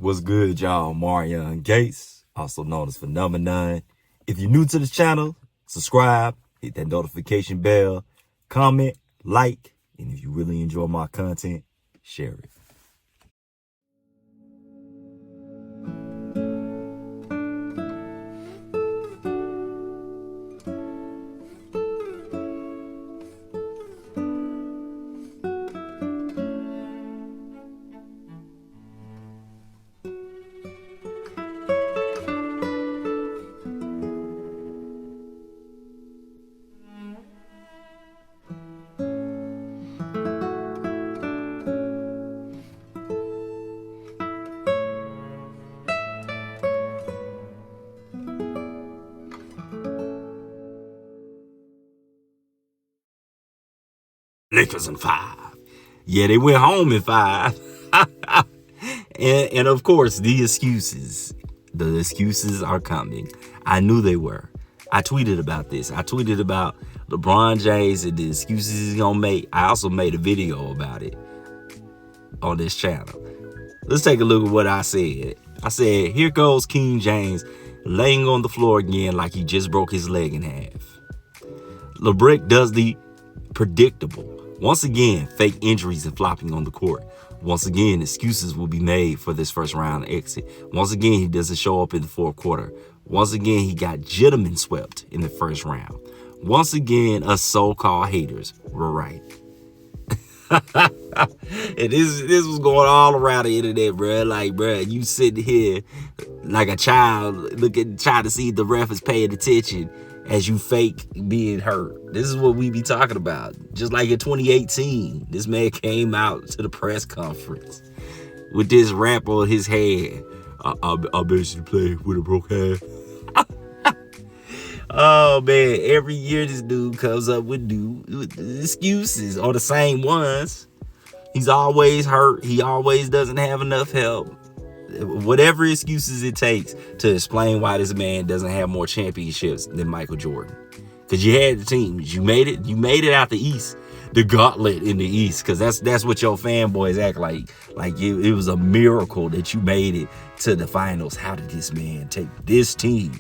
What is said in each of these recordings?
What's good, y'all? Marion Gates, also known as Phenomenon. If you're new to the channel, subscribe, hit that notification bell, comment, like, and if you really enjoy my content, share it. Lakers in 5. Yeah, they went home in 5. and of course, the excuses are coming. I knew they were. I tweeted about this. I tweeted about LeBron James and the excuses he's gonna make. I also made a video about it on this channel. Let's take a look at what I said. I said, here goes King James laying on the floor again like he just broke his leg in half. LeBron does the predictable. Once again, fake injuries and flopping on the court. Once again, excuses will be made for this first round exit. Once again, he doesn't show up in the fourth quarter. Once again, he got gentlemen swept in the first round. Once again, us so-called haters were right. And this was going all around the internet, bro. Like, bro, you sitting here like a child trying to see if the ref is paying attention as you fake being hurt. This is what we be talking about. Just like in 2018, this man came out to the press conference with this rap on his head. I basically play with a broke hand. Oh, man. Every year this dude comes up with excuses, or the same ones. He's always hurt. He always doesn't have enough help. Whatever excuses it takes to explain why this man doesn't have more championships than Michael Jordan. Because you had the teams. You made it out the East. The gauntlet in the East. Because that's what your fanboys act like. Like it was a miracle that you made it to the finals. How did this man take this team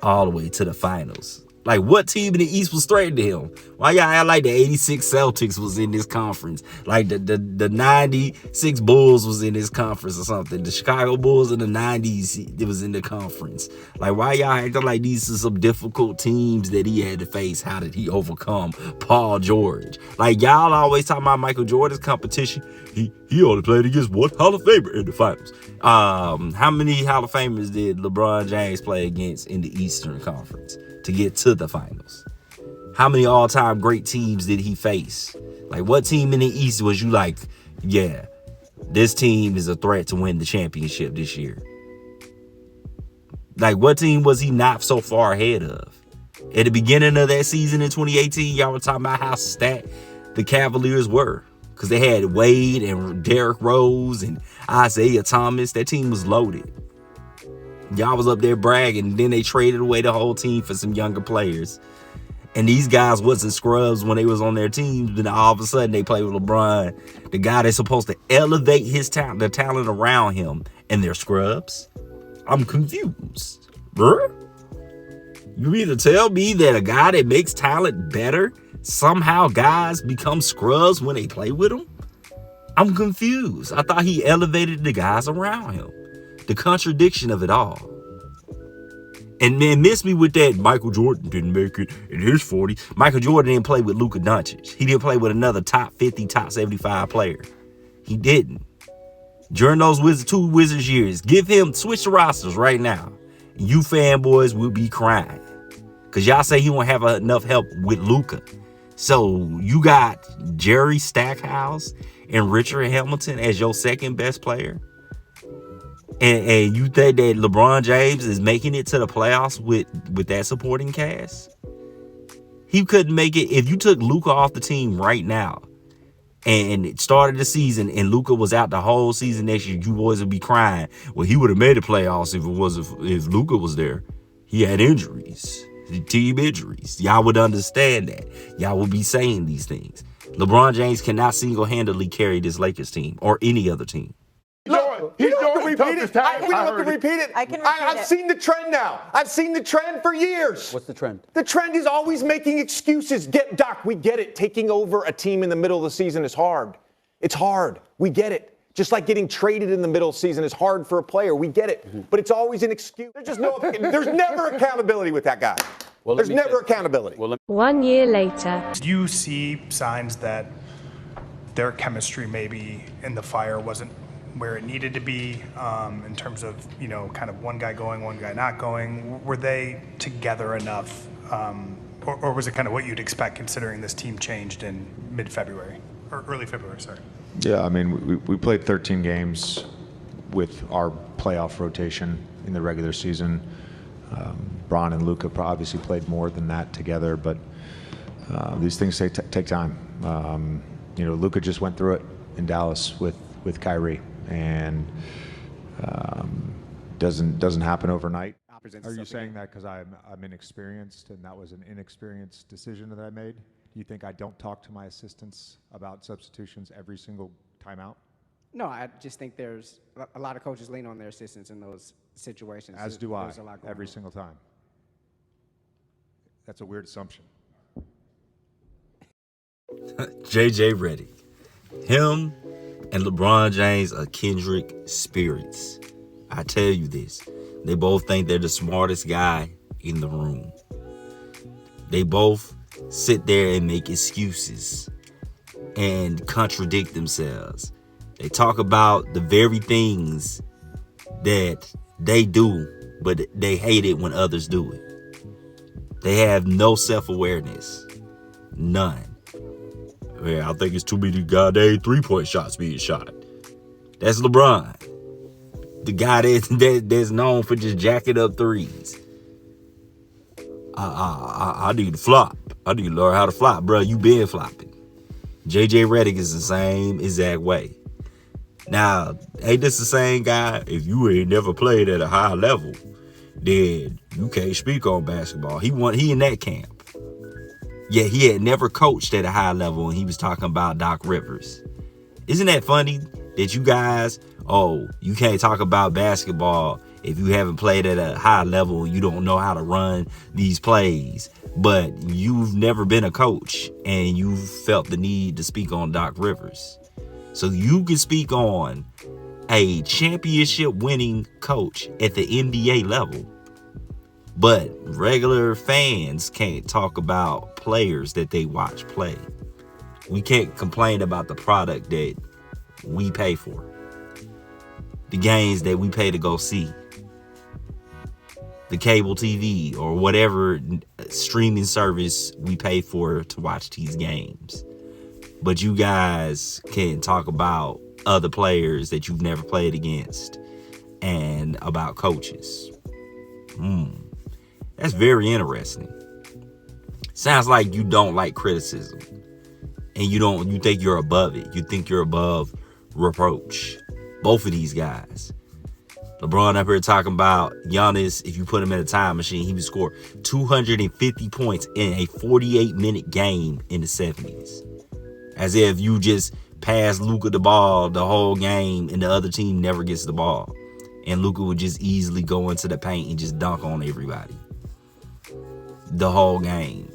all the way to the finals? Like, what team in the East was threatening to him? Why y'all act like the 86 Celtics was in this conference? Like the 96 Bulls was in this conference or something. The Chicago Bulls in the 90s, it was in the conference. Like, why y'all acting like these are some difficult teams that he had to face? How did he overcome Paul George? Like, y'all always talking about Michael Jordan's competition. He only played against one Hall of Famer in the finals. How many Hall of Famers did LeBron James play against in the Eastern Conference to get to the finals? How many all-time great teams did he face? Like, what team in the East was you like, yeah, this team is a threat to win the championship this year? Like, what team was he not so far ahead of? At the beginning of that season in 2018, y'all were talking about how stacked the Cavaliers were. Because they had Wade and Derrick Rose and Isaiah Thomas. That team was loaded. Y'all was up there bragging. And then they traded away the whole team for some younger players. And these guys wasn't scrubs when they was on their teams. But all of a sudden they play with LeBron, the guy that's supposed to elevate his talent, the talent around him, and they're scrubs. I'm confused, bruh. You mean to tell me that a guy that makes talent better, somehow guys become scrubs when they play with him? I'm confused. I thought he elevated the guys around him. The contradiction of it all. And man, miss me with that Michael Jordan didn't make it in his 40s. Michael Jordan didn't play with Luka Doncic. He didn't play with another top 50, top 75 player. He didn't. During those two Wizards years, switch the rosters right now. You fanboys will be crying. Because y'all say he won't have enough help with Luka. So you got Jerry Stackhouse and Richard Hamilton as your second best player. And you think that LeBron James is making it to the playoffs with that supporting cast? He couldn't make it. If you took Luka off the team right now and it started the season and Luka was out the whole season next year, you boys would be crying. Well, he would have made the playoffs if Luka was there. He had injuries. Team injuries. Y'all would understand that. Y'all would be saying these things. LeBron James cannot single-handedly carry this Lakers team or any other team. He don't repeat it? We don't have to repeat it. I can repeat it. I've seen the trend now. I've seen the trend for years. What's the trend? The trend is always making excuses. Doc, we get it. Taking over a team in the middle of the season is hard. It's hard. We get it. Just like getting traded in the middle of the season is hard for a player. We get it. But it's always an excuse. There's never accountability with that guy. Well, there's never accountability. 1 year later. Do you see signs that their chemistry maybe in the fire wasn't where it needed to be in terms of, kind of one guy going, one guy not going? Were they together enough? Or was it kind of what you'd expect considering this team changed in mid-February or early February, sorry? Yeah, I mean, we played 13 games with our playoff rotation in the regular season. Bron and Luka obviously played more than that together, but these things take time. Luka just went through it in Dallas with Kyrie, and doesn't happen overnight. Are you saying that because I'm inexperienced and that was an inexperienced decision that I made? Do you think I don't talk to my assistants about substitutions every single time out? No, I just think there's a lot of coaches lean on their assistants in those situations. As do I, every single time. That's a weird assumption. JJ Redick. Him and LeBron James are kindred spirits. I tell you this. They both think they're the smartest guy in the room. They both sit there and make excuses and contradict themselves. They talk about the very things that they do, but they hate it when others do it. They have no self-awareness. None. I think it's too many goddamn three-point shots being shot. That's LeBron. The guy that's known for just jacking up threes. I need to flop. I need to learn how to flop, bro. You been flopping. JJ Redick is the same exact way. Now, ain't this the same guy? If you ain't never played at a high level, then you can't speak on basketball. He in that camp. Yeah, he had never coached at a high level, and he was talking about Doc Rivers. Isn't that funny that you guys, you can't talk about basketball if you haven't played at a high level and you don't know how to run these plays, but you've never been a coach and you felt the need to speak on Doc Rivers. So you can speak on a championship winning coach at the NBA level, but regular fans can't talk about players that they watch play. We can't complain about the product that we pay for, the games that we pay to go see, the cable TV or whatever streaming service we pay for to watch these games. But you guys can talk about other players that you've never played against and about coaches. That's very interesting. Sounds like you don't like criticism. And you think you're above it. You think you're above reproach. Both of these guys. LeBron up here talking about Giannis, if you put him in a time machine, he would score 250 points in a 48-minute game in the 70s. As if you just pass Luka the ball the whole game and the other team never gets the ball. And Luka would just easily go into the paint and just dunk on everybody. The whole game.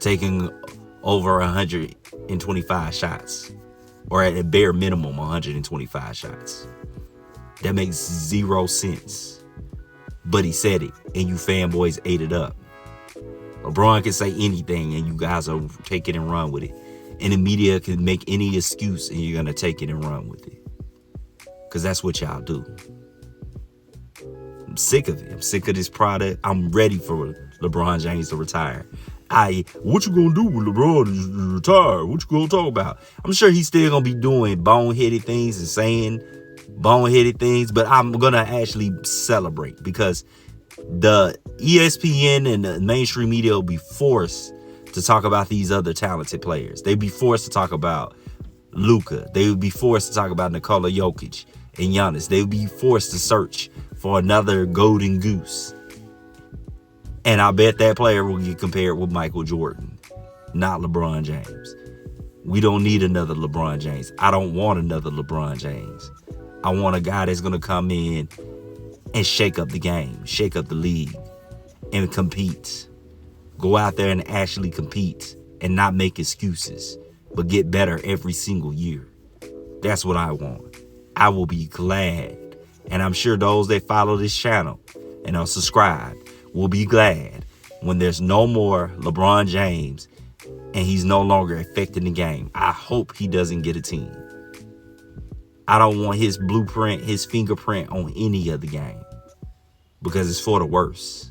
Taking over 125 shots. Or at a bare minimum, 125 shots. That makes zero sense. But he said it, and you fanboys ate it up. LeBron can say anything, and you guys will take it and run with it. And the media can make any excuse, and you're going to take it and run with it. Because that's what y'all do. I'm sick of it. I'm sick of this product. I'm ready for LeBron James to retire. What you gonna do when LeBron is retired? What you gonna talk about? I'm sure he's still gonna be doing boneheaded things and saying boneheaded things, but I'm gonna actually celebrate because the ESPN and the mainstream media will be forced to talk about these other talented players. They'd be forced to talk about Luka. They would be forced to talk about Nikola Jokic and Giannis. They would be forced to search for another golden goose. And I bet that player will get compared with Michael Jordan, not LeBron James. We don't need another LeBron James. I don't want another LeBron James. I want a guy that's going to come in and shake up the game, shake up the league, and compete. Go out there and actually compete and not make excuses, but get better every single year. That's what I want. I will be glad. And I'm sure those that follow this channel and are subscribed will be glad when there's no more LeBron James and he's no longer affecting the game. I hope he doesn't get a team. I don't want his blueprint, his fingerprint on any of the game because it's for the worse.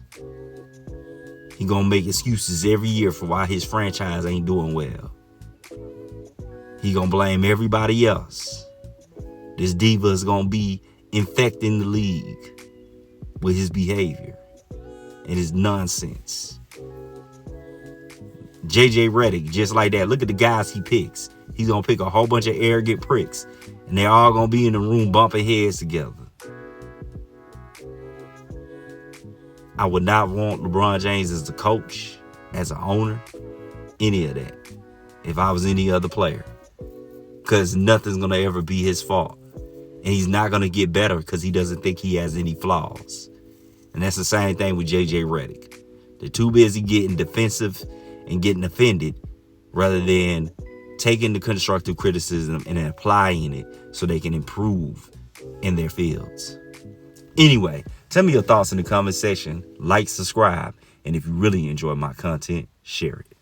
He gonna make excuses every year for why his franchise ain't doing well. He gonna blame everybody else. This diva is gonna be infecting the league with his behavior and his nonsense. JJ Redick, just like that. Look at the guys he picks. He's gonna pick a whole bunch of arrogant pricks, and they're all gonna be in the room bumping heads together. I would not want LeBron James as a coach, as an owner, any of that, if I was any other player. Because nothing's gonna ever be his fault. And he's not gonna get better because he doesn't think he has any flaws. And that's the same thing with JJ Redick. They're too busy getting defensive and getting offended rather than taking the constructive criticism and applying it so they can improve in their fields. Anyway, tell me your thoughts in the comment section. Like, subscribe, and if you really enjoy my content, share it.